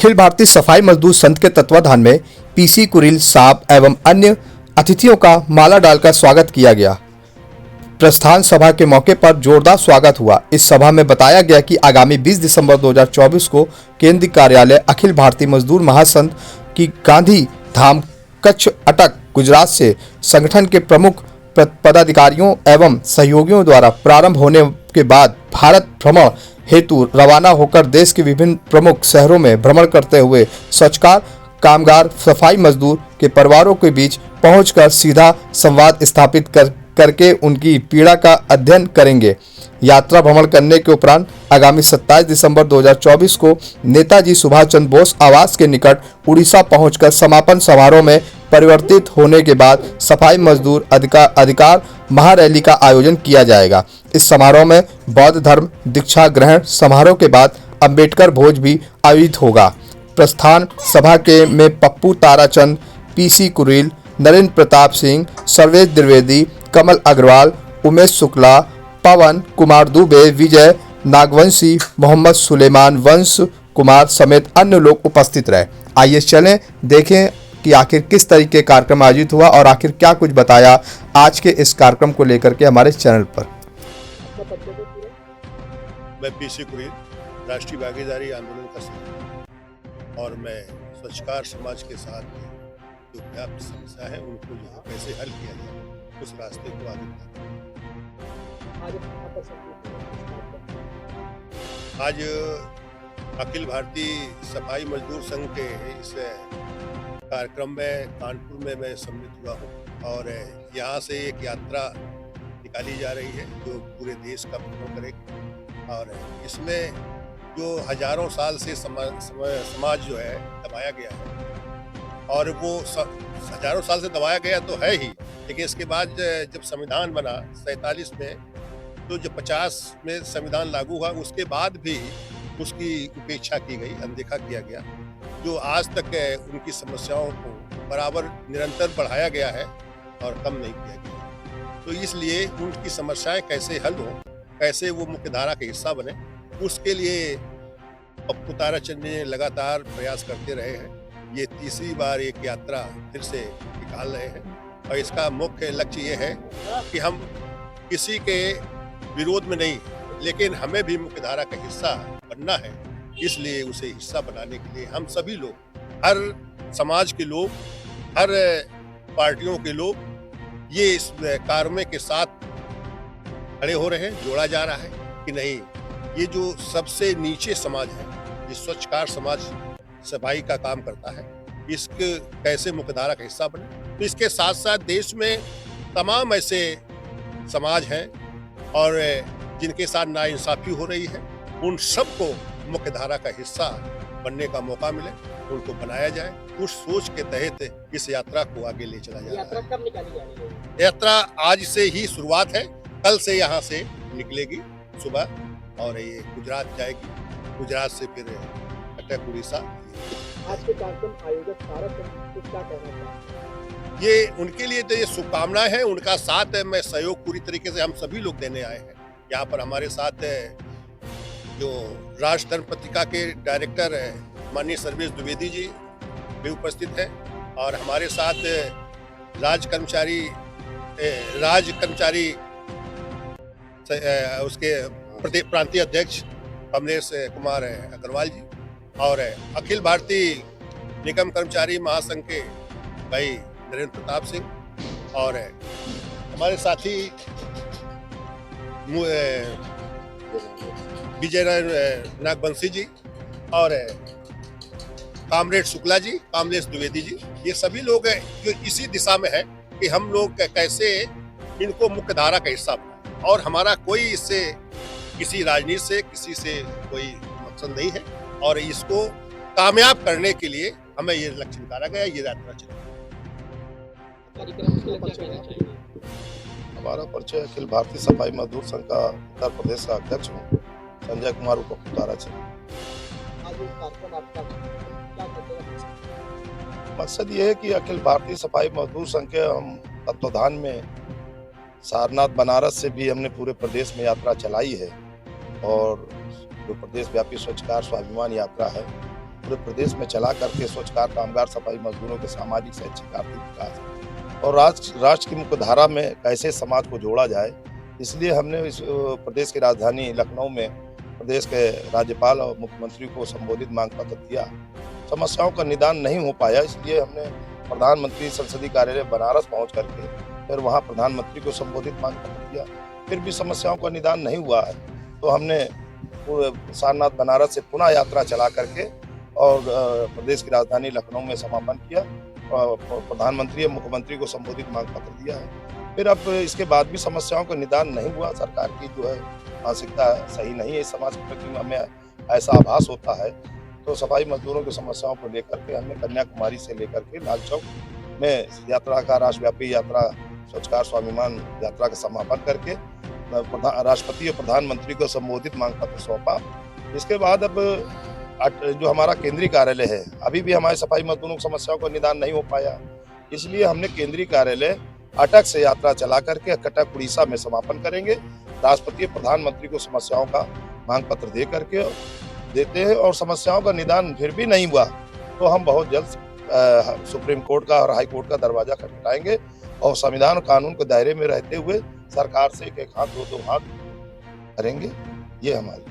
अखिल भारतीय सफाई मजदूर संघ के तत्वाधान में पीसी कुरील साहब एवं अन्य अतिथियों का माला डालकर स्वागत किया गया। प्रस्थान सभा के मौके पर जोरदार स्वागत हुआ। इस सभा में बताया गया कि आगामी 20 दिसंबर 2024 को केंद्रीय कार्यालय अखिल भारतीय मजदूर महासंघ की गांधी धाम कच्छ अटक गुजरात से संगठन के प्रमुख पदाधिकारियों एवं सहयोगियों द्वारा प्रारंभ होने के बाद भारत भ्रमण हेतु रवाना होकर देश के विभिन्न प्रमुख शहरों में भ्रमण करते हुए स्वच्छकार कामगार सफाई मजदूर के परिवारों के बीच पहुंचकर सीधा संवाद स्थापित करके उनकी पीड़ा का अध्ययन करेंगे। यात्रा भ्रमण करने के उपरांत आगामी 27 दिसंबर 2024 को नेताजी सुभाष चंद्र बोस आवास के निकट उड़ीसा पहुंचकर समापन समारोह में परिवर्तित होने के बाद सफाई मजदूर अधिकार महारैली का आयोजन किया जाएगा। इस समारोह में बौद्ध धर्म दीक्षा ग्रहण समारोह के बाद अंबेडकर भोज भी आयोजित होगा। प्रस्थान सभा के में पप्पू ताराचंद, पीसी कुरील, नरेंद्र प्रताप सिंह, सर्वेश द्विवेदी, कमल अग्रवाल, उमेश शुक्ला, पवन कुमार दुबे, विजय नागवंशी, मोहम्मद सुलेमान वंश कुमार समेत अन्य लोग उपस्थित रहे। आइए चलें देखें कि आखिर किस तरीके कार्यक्रम आयोजित हुआ और आखिर क्या कुछ बताया आज के इस कार्यक्रम को लेकर के हमारे चैनल पर। मैं पीसी कुरील, राष्ट्रीय भागीदारी आंदोलन का सदस्य और मैं स्वच्छकार समाज के साथ जो व्याप्त समस्या है उनको जो है कैसे हल किया जाए उस रास्ते को आगे आज अखिल भारतीय सफाई मजदूर संघ के इस कार्यक्रम में कानपुर में मैं सम्मिलित हुआ हूँ और यहाँ से एक यात्रा निकाली जा रही है जो पूरे देश का भ्रमण करेगी और इसमें जो हजारों साल से समाज जो है दबाया गया है और वो हजारों साल से दबाया गया तो है ही, लेकिन इसके बाद जब संविधान बना 47 में तो जब 50 में संविधान लागू हुआ उसके बाद भी उसकी उपेक्षा की गई, अनदेखा किया गया। जो आज तक उनकी समस्याओं को बराबर निरंतर बढ़ाया गया है और कम नहीं किया गया। तो इसलिए उनकी समस्याएं कैसे हल हो, कैसे वो मुख्यधारा का हिस्सा बने, उसके लिए पप्पू ताराचंद ने लगातार प्रयास करते रहे हैं। ये तीसरी बार एक यात्रा फिर से निकाल रहे हैं और इसका मुख्य लक्ष्य ये है कि हम किसी के विरोध में नहीं, लेकिन हमें भी मुख्यधारा का हिस्सा बनना है। इसलिए उसे हिस्सा बनाने के लिए हम सभी लोग, हर समाज के लोग, हर पार्टियों के लोग ये इस कार्य के साथ खड़े हो रहे हैं। जोड़ा जा रहा है कि नहीं, ये जो सबसे नीचे समाज है, ये स्वच्छकार समाज सफाई का काम करता है, इसके कैसे मुख्यधारा का हिस्सा बने। तो इसके साथ साथ देश में तमाम ऐसे समाज हैं और जिनके साथ नाइंसाफी हो रही है, उन सबको मुख्यधारा का हिस्सा बनने का मौका मिले, उनको बनाया जाए। उस सोच के तहत इस यात्रा को आगे ले चला जा रहा है। कब निकाली जा रही है? यात्रा आज से ही शुरुआत है, कल से यहाँ से निकलेगी सुबह और ये गुजरात जाएगी, गुजरात से फिर अटक उड़ीसा। आज के कार्यक्रम आयोजक ताराचंद क्या कहना चाहते हैं? ये उनके लिए तो ये शुभकामनाएं हैं, उनका साथ मैं सहयोग पूरी तरीके से हम सभी लोग देने आए हैं। यहाँ पर हमारे साथ जो राष्ट्र धर्म पत्रिका के डायरेक्टर माननीय सर्वेश द्विवेदी जी भी उपस्थित हैं और हमारे साथ राज कर्मचारी उसके प्रांतीय अध्यक्ष कमलेश कुमार अग्रवाल जी और अखिल भारतीय निगम कर्मचारी महासंघ के भाई नरेंद्र प्रताप सिंह और हमारे साथी विजय नागवंशी जी और कामरेड शुक्ला जी, कमलेश द्विवेदी जी, ये सभी लोग जो इसी दिशा में है कि हम लोग कैसे इनको मुख्यधारा का हिस्सा बनाएं और हमारा कोई इससे किसी राजनीति से किसी से कोई मकसद नहीं है और इसको कामयाब करने के लिए हमें ये लक्ष्य निकाला गया, ये यात्रा चली। हमारा परिचय अखिल भारतीय सफाई मजदूर संघ का उत्तर प्रदेश का अध्यक्ष हूँ, संजय कुमार पप्पू ताराचंद। मकसद ये है कि अखिल भारतीय सफाई मजदूर संघ के हम तत्वाधान में सारनाथ बनारस से भी हमने पूरे प्रदेश में यात्रा चलाई है और जो प्रदेश व्यापी स्वच्छकार स्वाभिमान यात्रा है, पूरे प्रदेश में चला करके स्वच्छकार कामगार सफाई मजदूरों के सामाजिक शैक्षिक आर्थिक विकास और राष्ट्र की मुख्यधारा में कैसे समाज को जोड़ा जाए, इसलिए हमने इस प्रदेश की राजधानी लखनऊ में प्रदेश के राज्यपाल और मुख्यमंत्री को संबोधित मांग पत्र दिया। समस्याओं का निदान नहीं हो पाया, इसलिए हमने प्रधानमंत्री संसदीय कार्यालय बनारस पहुंच करके फिर वहां प्रधानमंत्री को संबोधित मांग पत्र दिया। फिर भी समस्याओं का निदान नहीं हुआ है, तो हमने पूरे सारनाथ बनारस से पुनः यात्रा चला करके और प्रदेश की राजधानी लखनऊ में समापन किया। प्रधानमंत्री और मुख्यमंत्री को संबोधित मांग पत्र दिया है। फिर अब इसके बाद भी समस्याओं का निदान नहीं हुआ। सरकार की जो है मानसिकता सही नहीं है, इस समाज के प्रति हमें ऐसा आभास होता है। तो सफाई मजदूरों की समस्याओं को लेकर के हमने कन्याकुमारी से लेकर के लाल चौक में यात्रा का राष्ट्रव्यापी यात्रा स्वच्छकार स्वाभिमान यात्रा का समापन करके राष्ट्रपति और प्रधानमंत्री को संबोधित मांग पत्र सौंपा। इसके बाद अब जो हमारा केंद्रीय कार्यालय है, अभी भी हमारे सफाई मजदूरों की समस्याओं का निदान नहीं हो पाया, इसलिए हमने केंद्रीय कार्यालय अटक से यात्रा चला करके कटक उड़ीसा में समापन करेंगे। राष्ट्रपति प्रधानमंत्री को समस्याओं का मांग पत्र दे करके देते हैं और समस्याओं का निदान फिर भी नहीं हुआ तो हम बहुत जल्द सुप्रीम कोर्ट का और हाई कोर्ट का दरवाजा खटखटाएंगे और संविधान और कानून के दायरे में रहते हुए सरकार से एक हाथ दो हाथ करेंगे। ये हमारी